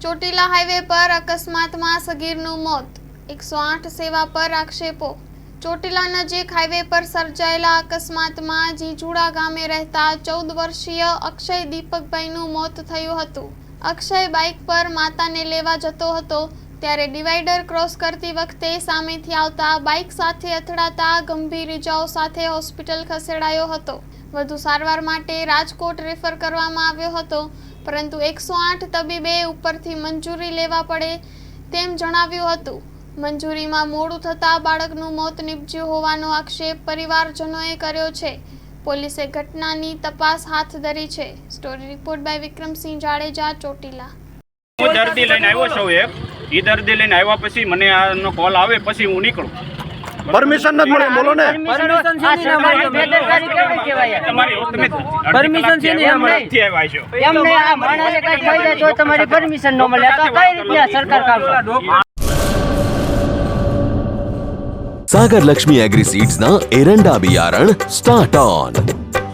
Chotila highway પર અકસ્માતમાં સગીરનું મોત, 108 સેવા પર આક્ષેપો। ચોટીલા નજીક હાઈવે પર સર્જાયેલા અકસ્માતમાં જીજુડા ગામે રહેતા 14 વર્ષીય અક્ષય દીપકભાઈનું મોત થયું હતું। અક્ષય બાઇક પર માતાને લેવા જતો હતો ત્યારે ડિવાઈડર ક્રોસ કરતી વખતે સામેથી આવતા બાઇક સાથે અથડાતા ગંભીર ઇજાઓ સાથે હોસ્પિટલ ખસેડાયો હતો। વધુ સારવાર માટે રાજકોટ રેફર કરવામાં આવ્યો હતો, પરંતુ 108 તબીબે ઉપરથી મંજૂરી લેવા પડે તેમ જણાવ્યું હતું। મંજૂરીમાં મોડું થતાં બાળકનું મોત નીપજ્યું હોવાનો આક્ષેપ પરિવારજનોએ કર્યો છે। પોલીસે ઘટનાની તપાસ હાથ ધરી છે। Story report by Vikramsinh Jadeja, Chotila. હું દર્દી લઈને આવ્યો છું એ દર્દી લઈને આવ્યા પછી મને આનો કોલ આવે પછી હું નીકળું। પરમિશન નથી મળે, બોલો ને। પરમિશન છે ને અમારી બેદરકારી કેવી કહેવાય? તમારી તમે પરમિશન છે ને નથી આવ્યા છો એમને આ માણસે કઈ થઈ જાય તો તમારી પરમિશન ન મળે તો કઈ રીતે સરકાર કામ કરે? सागर लक्ष्मी एग्रीसीड्स ना एरंडा बियारण स्टार्ट ऑन।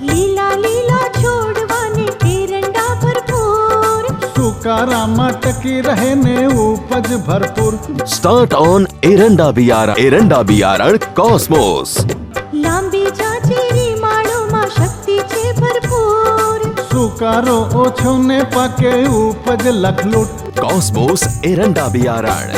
લીલા લીલા છોડવાને એરંડા ભરપૂર, સુકારામાં ટકી રહે ને ઉપજ ભરપૂર। स्टार्ट ऑन एरंडा बियारण कॉस्मोस। લાંબી જાચેરી માળોમાં શક્તિ છે ભરપૂર, સુકારો ઓછો ને પાકે ઉપજ લખલૂટ। कॉस्मोस एरंडा बियारण।